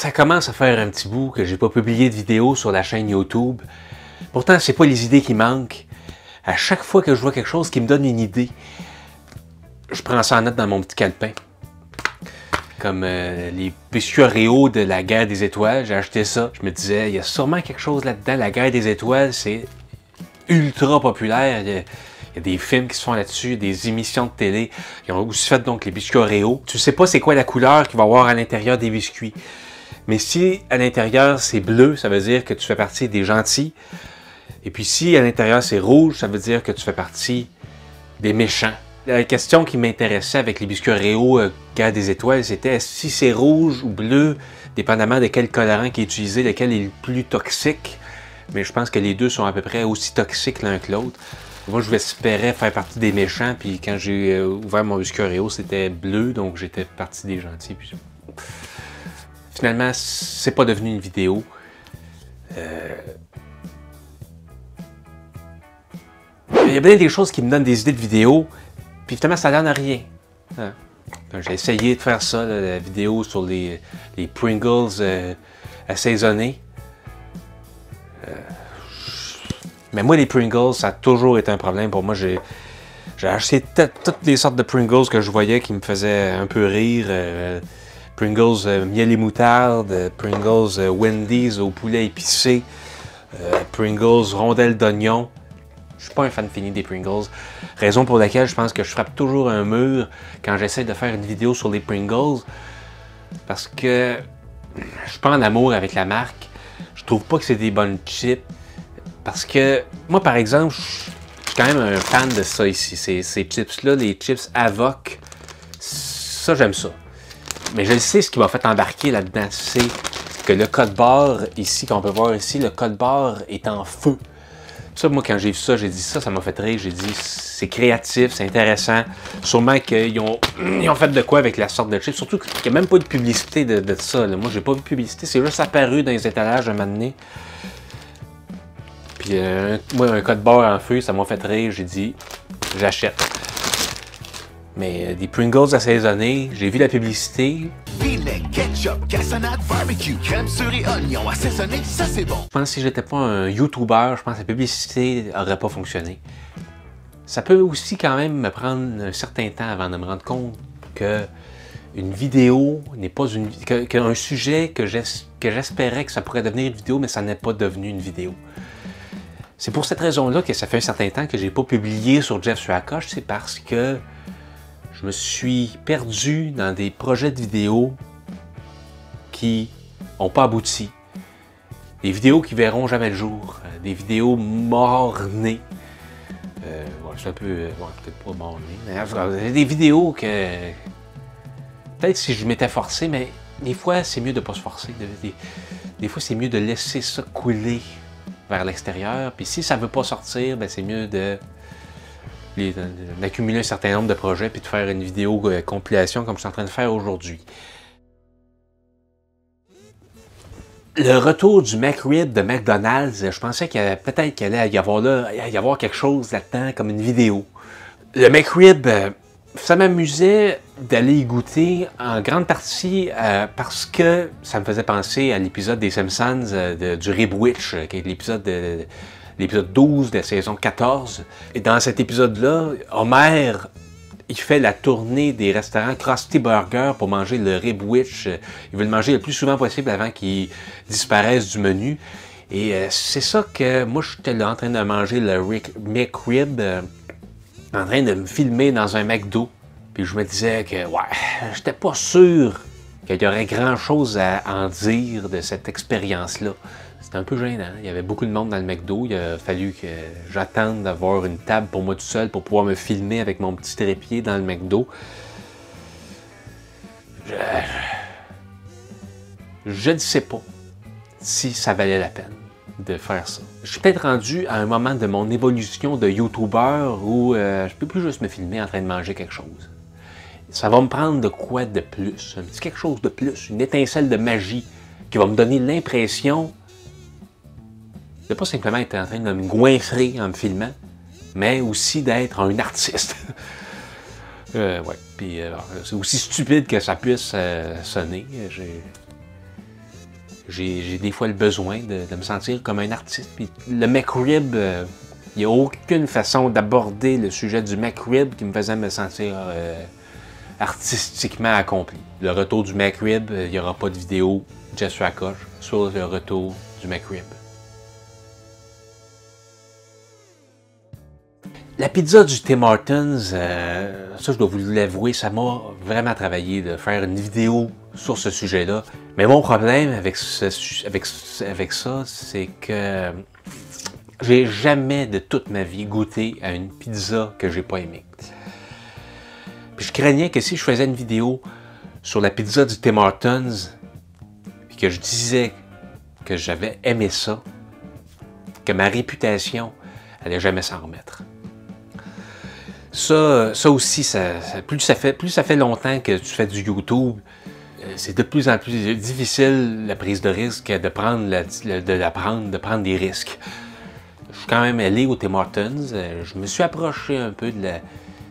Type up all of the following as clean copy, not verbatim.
Ça commence à faire un petit bout que j'ai pas publié de vidéo sur la chaîne YouTube. Pourtant, c'est pas les idées qui manquent. À chaque fois que je vois quelque chose qui me donne une idée, je prends ça en note dans mon petit calepin. Comme les biscuits Oreo de la guerre des étoiles, j'ai acheté ça. Je me disais, il y a sûrement quelque chose là-dedans. La guerre des étoiles, c'est ultra populaire. Il y a des films qui se font là-dessus, des émissions de télé. Ils ont aussi fait donc les biscuits Oreo. Tu sais pas c'est quoi la couleur qu'il va y avoir à l'intérieur des biscuits. Mais si à l'intérieur c'est bleu, ça veut dire que tu fais partie des gentils. Et puis si à l'intérieur c'est rouge, ça veut dire que tu fais partie des méchants. La question qui m'intéressait avec les biscuits Oreo Guerre des étoiles, c'était si c'est rouge ou bleu, dépendamment de quel colorant qui est utilisé, lequel est le plus toxique. Mais je pense que les deux sont à peu près aussi toxiques l'un que l'autre. Moi, je espérais faire partie des méchants, puis quand j'ai ouvert mon biscuit Oreo, c'était bleu, donc j'étais partie des gentils. Puis... Finalement, c'est pas devenu une vidéo. Il y a bien des choses qui me donnent des idées de vidéos, puis finalement, ça donne à rien. Hein? J'ai essayé de faire ça, là, la vidéo sur les Pringles assaisonnés. Mais moi, les Pringles, ça a toujours été un problème pour moi. J'ai acheté toutes les sortes de Pringles que je voyais qui me faisaient un peu rire. Pringles miel et moutarde, Pringles Wendy's au poulet épicé, Pringles rondelles d'oignon. Je suis pas un fan fini des Pringles. Raison pour laquelle je pense que je frappe toujours un mur quand j'essaie de faire une vidéo sur les Pringles. Parce que je suis pas en amour avec la marque. Je trouve pas que c'est des bonnes chips. Parce que moi, par exemple, je suis quand même un fan de ça ici. Ces chips-là, les chips Avoc, ça, j'aime ça. Mais je sais ce qui m'a fait embarquer là-dedans. C'est que le code barre ici, qu'on peut voir ici, le code barre est en feu. Ça, moi, quand j'ai vu ça, j'ai dit ça m'a fait rire. J'ai dit, c'est créatif, c'est intéressant. Sûrement qu'ils ont fait de quoi avec la sorte de chips. Surtout qu'il n'y a même pas de publicité de ça. Là. Moi, j'ai pas vu de publicité. C'est juste apparu dans les étalages un moment donné. Puis, moi, un code barre en feu, ça m'a fait rire. J'ai dit, j'achète. Mais des Pringles assaisonnés, j'ai vu la publicité. Filet, ketchup, cassonade, barbecue, crème sur et oignon assaisonné, ça c'est bon. Je pense que si j'étais pas un YouTuber, je pense que la publicité n'aurait pas fonctionné. Ça peut aussi quand même me prendre un certain temps avant de me rendre compte que une vidéo n'est pas une... qu'un sujet que j'espérais que ça pourrait devenir une vidéo, mais ça n'est pas devenu une vidéo. C'est pour cette raison-là que ça fait un certain temps que j'ai pas publié sur Jeff sur la coche, c'est parce que je me suis perdu dans des projets de vidéos qui n'ont pas abouti. Des vidéos qui verront jamais le jour. Des vidéos mort-nées. C'est un peu... peut-être pas mort-né. Mais des vidéos que... Peut-être si je m'étais forcé, mais des fois, c'est mieux de ne pas se forcer. Des fois, c'est mieux de laisser ça couler vers l'extérieur. Puis si ça ne veut pas sortir, ben c'est mieux d'accumuler un certain nombre de projets puis de faire une vidéo compilation comme je suis en train de faire aujourd'hui. Le retour du McRib de McDonald's, je pensais qu'il peut-être qu'il allait y avoir quelque chose là-dedans comme une vidéo. Le McRib, ça m'amusait d'aller y goûter en grande partie parce que ça me faisait penser à l'épisode des Simpsons du Rib Witch, qui est l'épisode 12 de la saison 14. Et dans cet épisode-là, Homer, il fait la tournée des restaurants Krusty Burger pour manger le Rib Witch. Il veut le manger le plus souvent possible avant qu'il disparaisse du menu. Et c'est ça que moi, j'étais là en train de manger le McRib, en train de me filmer dans un McDo. Puis je me disais que, ouais, j'étais pas sûr qu'il y aurait grand-chose à en dire de cette expérience-là. C'était un peu gênant. Il y avait beaucoup de monde dans le McDo. Il a fallu que j'attende d'avoir une table pour moi tout seul pour pouvoir me filmer avec mon petit trépied dans le McDo. Je ne sais pas si ça valait la peine de faire ça. Je suis peut-être rendu à un moment de mon évolution de YouTuber où je peux plus juste me filmer en train de manger quelque chose. Ça va me prendre de quoi de plus, un petit quelque chose de plus, une étincelle de magie qui va me donner l'impression de pas simplement être en train de me goinfrer en me filmant, mais aussi d'être un artiste. Ouais, puis c'est aussi stupide que ça puisse sonner. J'ai des fois le besoin de me sentir comme un artiste. Puis le McRib, il n'y a aucune façon d'aborder le sujet du McRib qui me faisait me sentir artistiquement accompli. Le retour du McRib, il n'y aura pas de vidéo Jess Rakoche sur le retour du McRib. La pizza du Tim Hortons, ça je dois vous l'avouer, ça m'a vraiment travaillé de faire une vidéo sur ce sujet-là. Mais mon problème avec ça, c'est que j'ai jamais de toute ma vie goûté à une pizza que j'ai pas aimée. Puis je craignais que si je faisais une vidéo sur la pizza du Tim Hortons, puis que je disais que j'avais aimé ça, que ma réputation allait jamais s'en remettre. Ça aussi, plus ça fait longtemps que tu fais du YouTube, c'est de plus en plus difficile la prise de risque de prendre des risques. Je suis quand même allé au Tim Hortons, je me suis approché un peu de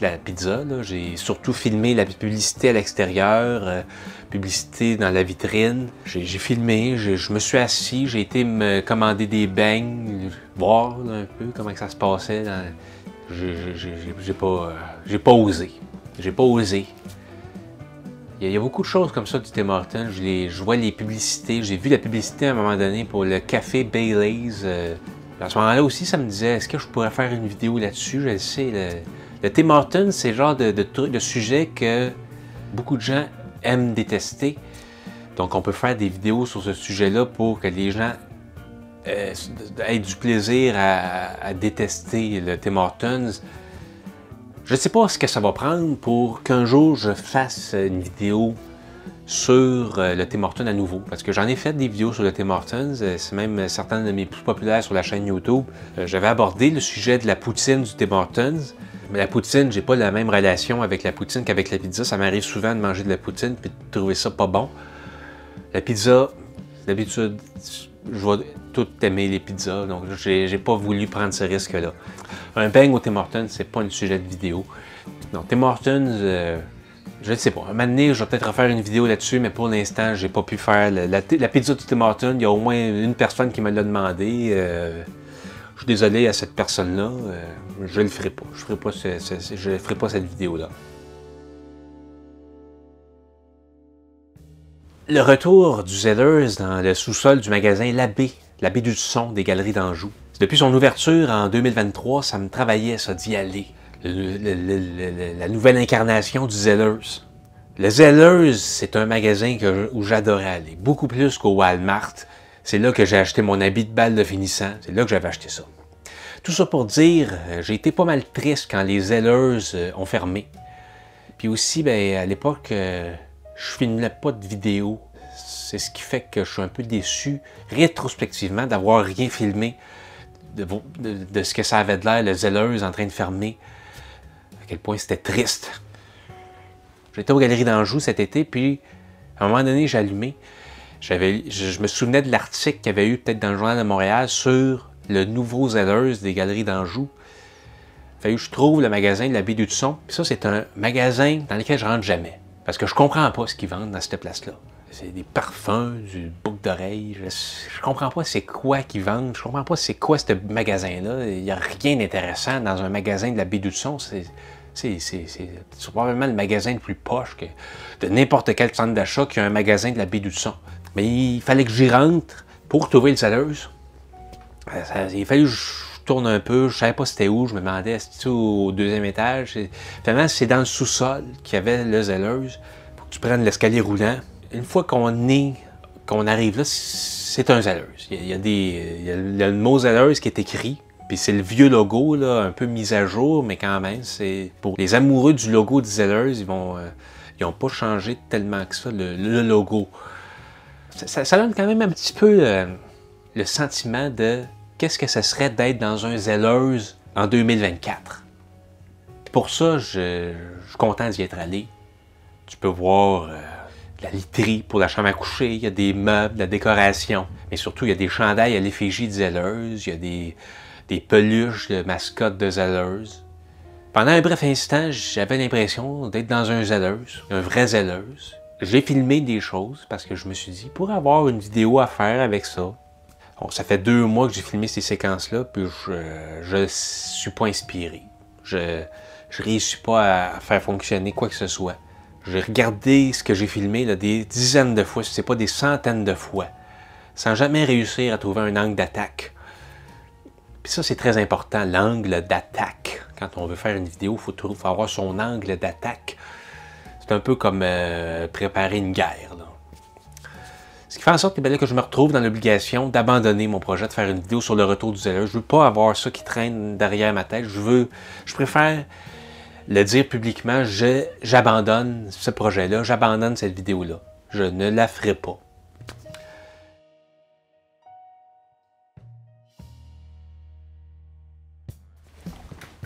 la pizza. J'ai surtout filmé la publicité à l'extérieur, publicité dans la vitrine. J'ai filmé, je me suis assis, j'ai été me commander des beignes, voir là, un peu comment ça se passait. J'ai pas osé. J'ai pas osé. Il y a beaucoup de choses comme ça du Tim Hortons. Je vois les publicités. J'ai vu la publicité à un moment donné pour le café Baileys. À ce moment-là aussi, ça me disait, est-ce que je pourrais faire une vidéo là-dessus? Je le sais. Le Tim Hortons, c'est le genre de sujet que beaucoup de gens aiment détester. Donc, on peut faire des vidéos sur ce sujet-là pour que les gens aient du plaisir à détester le Tim Hortons. Je ne sais pas ce que ça va prendre pour qu'un jour je fasse une vidéo sur le Tim Hortons à nouveau. Parce que j'en ai fait des vidéos sur le Tim Hortons, c'est même certains de mes plus populaires sur la chaîne YouTube. J'avais abordé le sujet de la poutine du Tim Hortons. Mais la poutine, j'ai pas la même relation avec la poutine qu'avec la pizza. Ça m'arrive souvent de manger de la poutine et de trouver ça pas bon. La pizza, d'habitude, je vais tout aimer les pizzas, donc j'ai pas voulu prendre ce risque-là. Un beigne au Tim Hortons, c'est pas un sujet de vidéo. Donc Tim Hortons, je ne sais pas. Un moment donné, je vais peut-être refaire une vidéo là-dessus, mais pour l'instant, j'ai pas pu faire la pizza du Tim Hortons. Il y a au moins une personne qui me l'a demandé. Je suis désolé à cette personne-là. Je le ferai pas. Je ne ferai pas cette vidéo-là. Le retour du Zellers dans le sous-sol du magasin L'Abbé du Son des Galeries d'Anjou. Depuis son ouverture en 2023, ça me travaillait ça d'y aller. La nouvelle incarnation du Zellers. Le Zellers, c'est un magasin où j'adorais aller, beaucoup plus qu'au Walmart. C'est là que j'ai acheté mon habit de bal de finissant, c'est là que j'avais acheté ça. Tout ça pour dire, j'ai été pas mal triste quand les Zellers ont fermé. Puis aussi, ben, à l'époque, je filmais pas de vidéos. C'est ce qui fait que je suis un peu déçu, rétrospectivement, d'avoir rien filmé de ce que ça avait de l'air, le Zellers en train de fermer. À quel point c'était triste. J'étais aux Galeries d'Anjou cet été, puis à un moment donné, j'ai allumé. Je me souvenais de l'article qu'il y avait eu peut-être dans le Journal de Montréal sur le nouveau Zellers des Galeries d'Anjou. Il a fallu que je trouve le magasin de l'Abbé du Son. Puis ça, c'est un magasin dans lequel je rentre jamais. Parce que je comprends pas ce qu'ils vendent dans cette place-là. C'est des parfums, du boucle d'oreille. Je comprends pas c'est quoi qu'ils vendent. Je comprends pas c'est quoi ce magasin-là. Il n'y a rien d'intéressant dans un magasin de l'Abbé du Son. C'est probablement le magasin le plus poche de n'importe quel centre d'achat qui a un magasin de l'Abbé du Son. Mais il fallait que j'y rentre pour trouver le Zellers. Il fallait que je tourne un peu, je savais pas c'était où, je me demandais, est-ce au deuxième étage? Finalement, c'est dans le sous-sol qu'il y avait le Zellers. Faut que tu prennes l'escalier roulant. Une fois qu'on arrive là, c'est un Zellers. Il y a le mot Zellers qui est écrit, puis c'est le vieux logo, là, un peu mis à jour, mais quand même, c'est pour les amoureux du logo du Zellers, ils n'ont pas changé tellement que ça, le logo. Ça donne quand même un petit peu le sentiment de qu'est-ce que ça serait d'être dans un Zellers en 2024. Pour ça, je suis content d'y être allé. Tu peux voir la literie pour la chambre à coucher, il y a des meubles, de la décoration, mais surtout il y a des chandails à l'effigie de Zellers, il y a des peluches de mascottes de Zellers. Pendant un bref instant, j'avais l'impression d'être dans un Zellers, un vrai Zellers. j'ai filmé des choses parce que je me suis dit, pour avoir une vidéo à faire avec ça, bon, ça fait 2 mois que j'ai filmé ces séquences-là, puis je suis pas inspiré. Je réussis pas à faire fonctionner quoi que ce soit. J'ai regardé ce que j'ai filmé là, des dizaines de fois, si c'est pas des centaines de fois, sans jamais réussir à trouver un angle d'attaque. Puis ça, c'est très important, l'angle d'attaque. Quand on veut faire une vidéo, il faut avoir son angle d'attaque. C'est un peu comme préparer une guerre, là. Ce qui fait en sorte que je me retrouve dans l'obligation d'abandonner mon projet de faire une vidéo sur le retour du zèleur. Je veux pas avoir ça qui traîne derrière ma tête. Je préfère le dire publiquement, j'abandonne ce projet-là, j'abandonne cette vidéo-là. Je ne la ferai pas.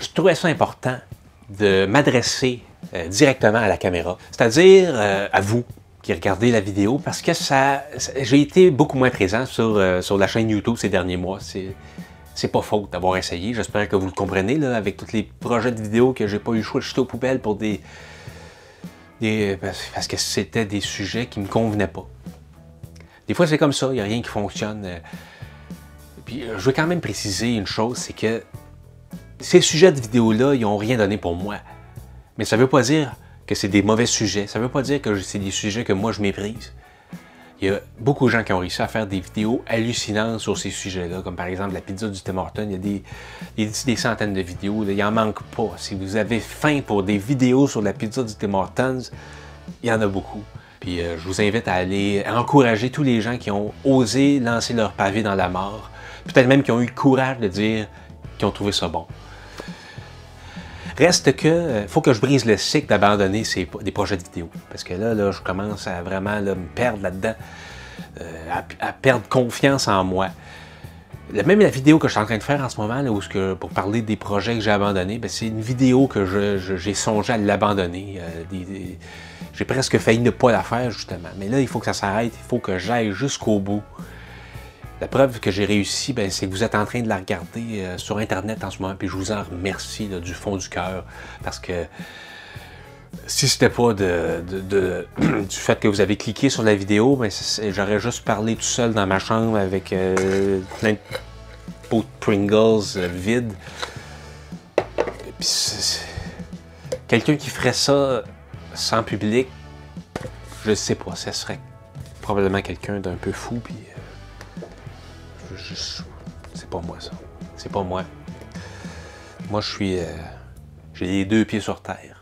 Je trouvais ça important de m'adresser directement à la caméra, c'est-à-dire à vous qui regardez la vidéo, parce que j'ai été beaucoup moins présent sur la chaîne YouTube ces derniers mois. C'est pas faute d'avoir essayé. J'espère que vous le comprenez, là, avec tous les projets de vidéos que j'ai pas eu le choix de jeter aux poubelles pour parce que c'était des sujets qui me convenaient pas. Des fois, c'est comme ça, il n'y a rien qui fonctionne. Puis, je veux quand même préciser une chose, c'est que ces sujets de vidéos-là, ils n'ont rien donné pour moi. Mais ça ne veut pas dire que c'est des mauvais sujets. Ça ne veut pas dire que c'est des sujets que moi, je méprise. Il y a beaucoup de gens qui ont réussi à faire des vidéos hallucinantes sur ces sujets-là, comme par exemple la pizza du Tim Hortons. Il y a des centaines de vidéos, là. Il n'en manque pas. Si vous avez faim pour des vidéos sur la pizza du Tim Hortons, il y en a beaucoup. Puis je vous invite à aller encourager tous les gens qui ont osé lancer leur pavé dans la mort, peut-être même qui ont eu le courage de dire qu'ils ont trouvé ça bon. Reste que, faut que je brise le cycle d'abandonner des projets de vidéo. Parce que là je commence à vraiment me perdre là-dedans, à perdre confiance en moi. Même la vidéo que je suis en train de faire en ce moment, là, pour parler des projets que j'ai abandonnés, c'est une vidéo que j'ai songé à l'abandonner. J'ai presque failli ne pas la faire, justement. Mais là, il faut que ça s'arrête, il faut que j'aille jusqu'au bout. La preuve que j'ai réussi, c'est que vous êtes en train de la regarder sur Internet en ce moment, puis je vous en remercie là, du fond du cœur, parce que si c'était pas du fait que vous avez cliqué sur la vidéo, j'aurais juste parlé tout seul dans ma chambre avec plein de pots de Pringles vides. Puis quelqu'un qui ferait ça sans public, je sais pas, ça serait probablement quelqu'un d'un peu fou, puis c'est pas moi ça. C'est pas moi. Moi, j'ai les 2 pieds sur terre.